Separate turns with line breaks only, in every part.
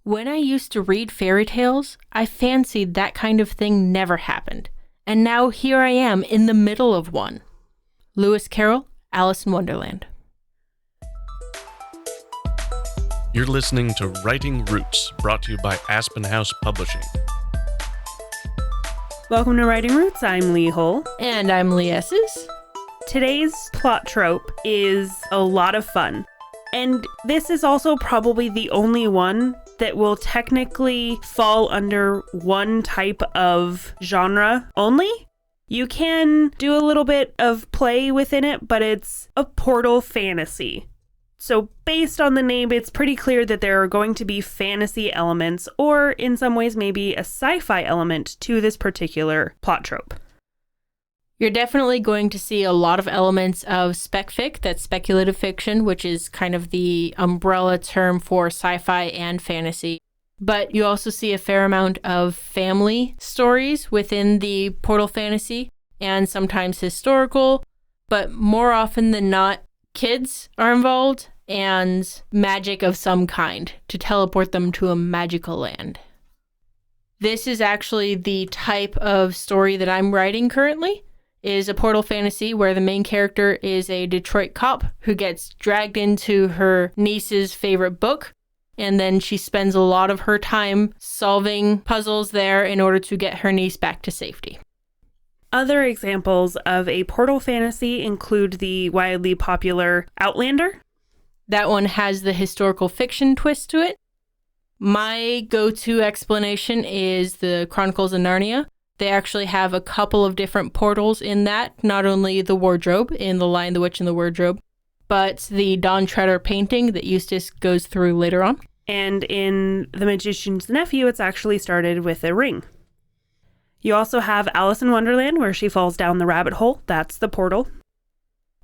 When I used to read fairy tales, I fancied that kind of thing never happened. And now here I am in the middle of one. Lewis Carroll, Alice in Wonderland.
You're listening to Writing Roots, brought to you by Aspen House Publishing.
Welcome to Writing Roots. I'm Lee Hull.
And I'm Lee Esses.
Today's plot trope is a lot of fun. And this is also probably the only one that will technically fall under one type of genre only. You can do a little bit of play within it, but it's a portal fantasy. So based on the name, it's pretty clear that there are going to be fantasy elements, or in some ways maybe a sci-fi element to this particular plot trope.
You're definitely going to see a lot of elements of spec-fic, that's speculative fiction, which is kind of the umbrella term for sci-fi and fantasy. But you also see a fair amount of family stories within the portal fantasy, and sometimes historical, but more often than not, kids are involved, and magic of some kind to teleport them to a magical land. This is actually the type of story that I'm writing currently, is a portal fantasy where the main character is a Detroit cop who gets dragged into her niece's favorite book, and then she spends a lot of her time solving puzzles there in order to get her niece back to safety.
Other examples of a portal fantasy include the widely popular Outlander.
That one has the historical fiction twist to it. My go-to explanation is the Chronicles of Narnia. They actually have a couple of different portals in that, not only the wardrobe in The Lion, the Witch, and the Wardrobe, but the Don Treader painting that Eustace goes through later on.
And in The Magician's Nephew, it's actually started with a ring. You also have Alice in Wonderland, where she falls down the rabbit hole. That's the portal.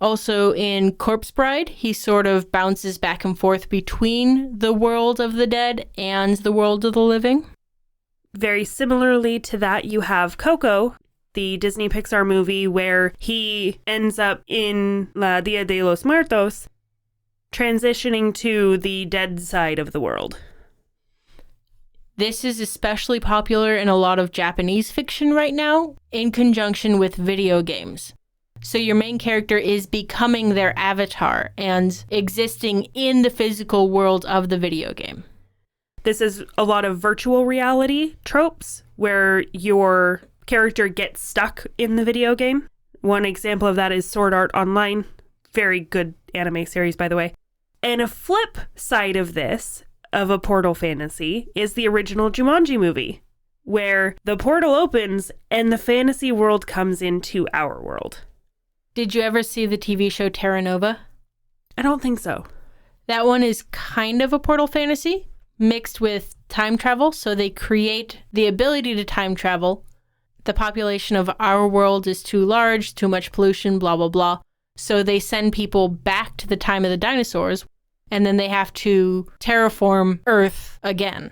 Also in Corpse Bride, he sort of bounces back and forth between the world of the dead and the world of the living.
Very similarly to that, you have Coco, the Disney Pixar movie where he ends up in La Dia de los Muertos, transitioning to the dead side of the world.
This is especially popular in a lot of Japanese fiction right now, in conjunction with video games. So your main character is becoming their avatar and existing in the physical world of the video game.
This is a lot of virtual reality tropes where your character gets stuck in the video game. One example of that is Sword Art Online. Very good anime series, by the way. And a flip side of this, of a portal fantasy, is the original Jumanji movie, where the portal opens and the fantasy world comes into our world.
Did you ever see the TV show Terra Nova?
I don't think so.
That one is kind of a portal fantasy, mixed with time travel, so they create the ability to time travel. The population of our world is too large, too much pollution, blah, blah, blah. So they send people back to the time of the dinosaurs, and then they have to terraform Earth again.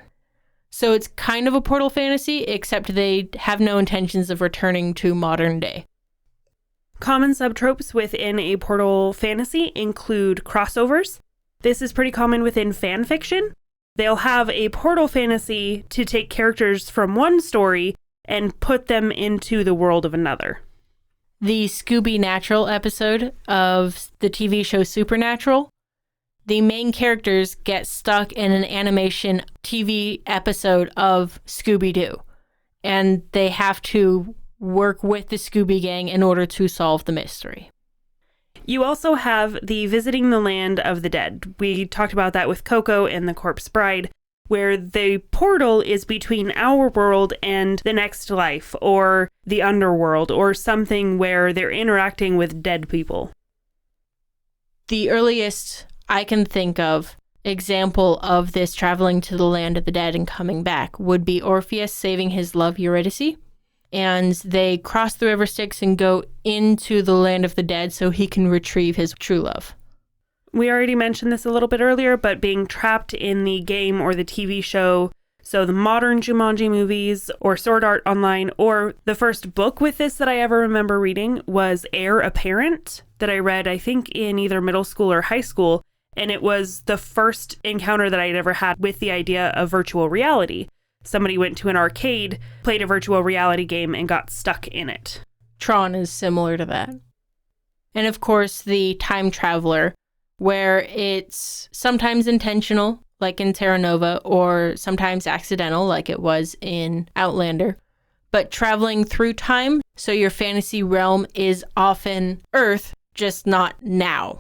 So it's kind of a portal fantasy, except they have no intentions of returning to modern day.
Common sub-tropes within a portal fantasy include crossovers. This is pretty common within fan fiction. They'll have a portal fantasy to take characters from one story and put them into the world of another.
The Scooby Natural episode of the TV show Supernatural, the main characters get stuck in an animation TV episode of Scooby-Doo, and they have to work with the Scooby Gang in order to solve the mystery.
You also have the Visiting the Land of the Dead. We talked about that with Coco and the Corpse Bride, where the portal is between our world and the next life, or the underworld, or something where they're interacting with dead people.
The earliest I can think of example of this traveling to the land of the dead and coming back would be Orpheus saving his love Eurydice. And they cross the river Styx and go into the land of the dead so he can retrieve his true love.
We already mentioned this a little bit earlier, but being trapped in the game or the TV show, so the modern Jumanji movies or Sword Art Online, or the first book with this that I ever remember reading was Heir Apparent, that I read, I think, in either middle school or high school. And it was the first encounter that I'd ever had with the idea of virtual reality. Somebody went to an arcade, played a virtual reality game, and got stuck in it.
Tron is similar to that. And of course, the time traveler, where it's sometimes intentional, like in Terra Nova, or sometimes accidental, like it was in Outlander, but traveling through time, so your fantasy realm is often Earth, just not now.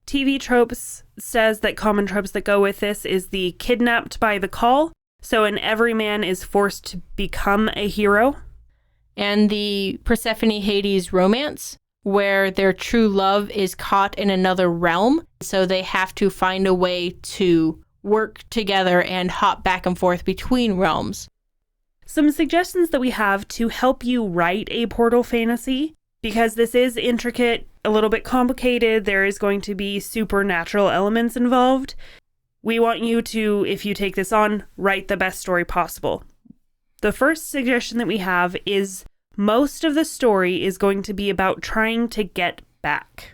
TV Tropes says that common tropes that go with this is the kidnapped by the call, so an everyman is forced to become a hero.
And the Persephone-Hades romance, where their true love is caught in another realm, so they have to find a way to work together and hop back and forth between realms.
Some suggestions that we have to help you write a portal fantasy, because this is intricate, a little bit complicated, there is going to be supernatural elements involved. We want you to, if you take this on, write the best story possible. The first suggestion that we have is most of the story is going to be about trying to get back.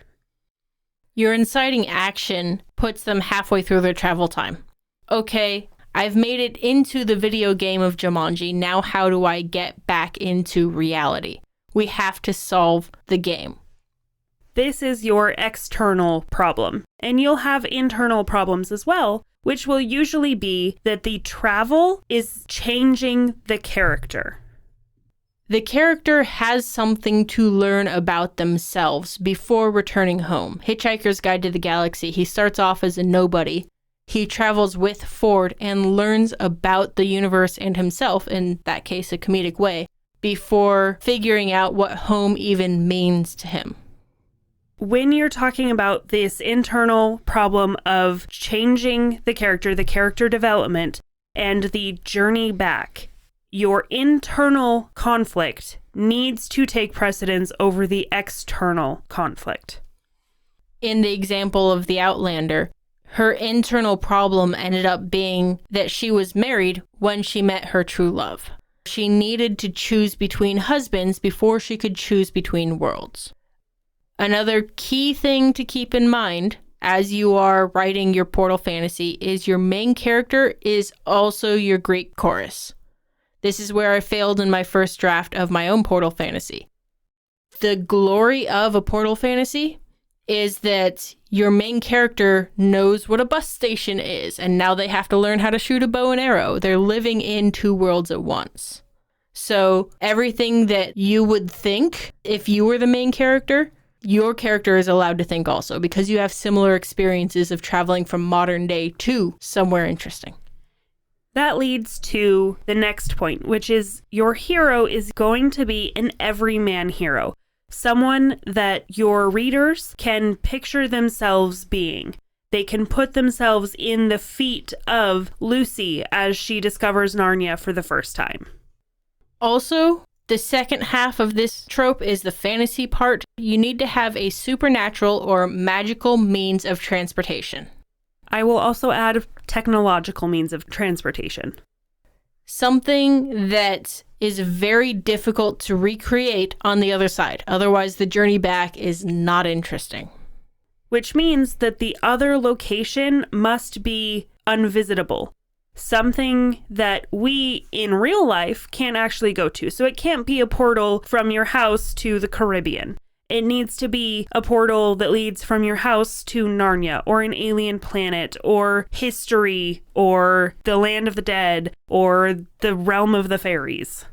Your inciting action puts them halfway through their travel time. Okay, I've made it into the video game of Jumanji. Now how do I get back into reality? We have to solve the game.
This is your external problem. And you'll have internal problems as well, which will usually be that the travel is changing the character.
The character has something to learn about themselves before returning home. Hitchhiker's Guide to the Galaxy, he starts off as a nobody. He travels with Ford and learns about the universe and himself, in that case a comedic way, before figuring out what home even means to him.
When you're talking about this internal problem of changing the character development, and the journey back, your internal conflict needs to take precedence over the external conflict.
In the example of the Outlander, her internal problem ended up being that she was married when she met her true love. She needed to choose between husbands before she could choose between worlds. Another key thing to keep in mind as you are writing your portal fantasy is your main character is also your Greek chorus. This is where I failed in my first draft of my own portal fantasy. The glory of a portal fantasy is that your main character knows what a bus station is, and now they have to learn how to shoot a bow and arrow. They're living in two worlds at once. So everything that you would think if you were the main character, your character is allowed to think also, because you have similar experiences of traveling from modern day to somewhere interesting.
That leads to the next point, which is your hero is going to be an everyman hero. Someone that your readers can picture themselves being. They can put themselves in the feet of Lucy as she discovers Narnia for the first time.
Also, the second half of this trope is the fantasy part. You need to have a supernatural or magical means of transportation.
I will also add technological means of transportation.
Something that is very difficult to recreate on the other side. Otherwise, the journey back is not interesting.
Which means that the other location must be unvisitable. Something that we in real life can't actually go to. So it can't be a portal from your house to the Caribbean. It needs to be a portal that leads from your house to Narnia, or an alien planet, or history, or the land of the dead, or the realm of the fairies.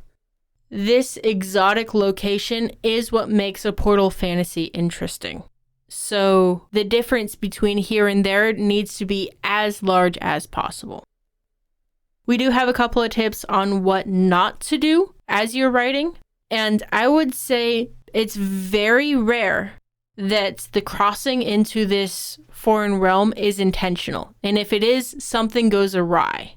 This exotic location is what makes a portal fantasy interesting. So the difference between here and there needs to be as large as possible. We do have a couple of tips on what not to do as you're writing, and I would say it's very rare that the crossing into this foreign realm is intentional. And if it is, something goes awry.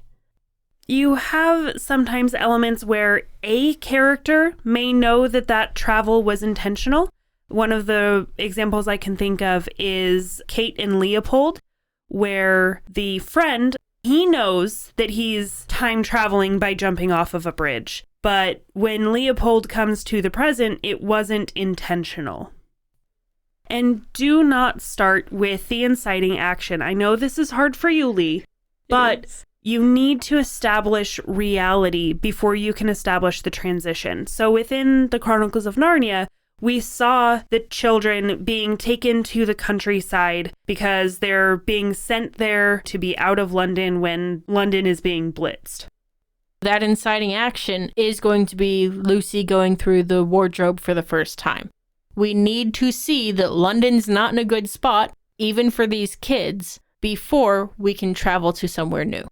You have sometimes elements where a character may know that that travel was intentional. One of the examples I can think of is Kate and Leopold, where the friend, he knows that he's time traveling by jumping off of a bridge. But when Leopold comes to the present, it wasn't intentional. And do not start with the inciting action. I know this is hard for you, Lee, but you need to establish reality before you can establish the transition. So within the Chronicles of Narnia, we saw the children being taken to the countryside because they're being sent there to be out of London when London is being blitzed.
That inciting action is going to be Lucy going through the wardrobe for the first time. We need to see that London's not in a good spot, even for these kids, before we can travel to somewhere new.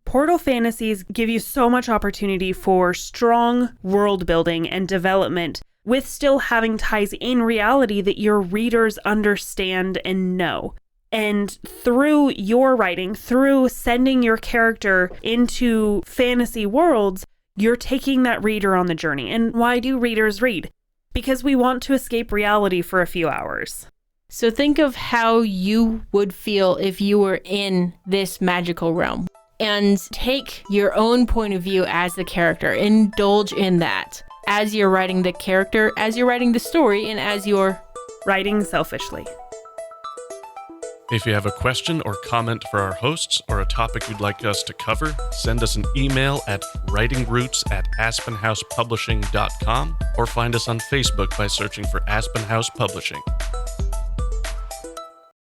Portal fantasies give you so much opportunity for strong world building and development, with still having ties in reality that your readers understand and know. And through your writing, through sending your character into fantasy worlds, you're taking that reader on the journey. And why do readers read? Because we want to escape reality for a few hours.
So think of how you would feel if you were in this magical realm. And take your own point of view as the character. Indulge in that as you're writing the character, as you're writing the story, and as you're
writing selfishly.
If you have a question or comment for our hosts or a topic you'd like us to cover, send us an email at writingroots@aspenhousepublishing.com or find us on Facebook by searching for Aspen House Publishing.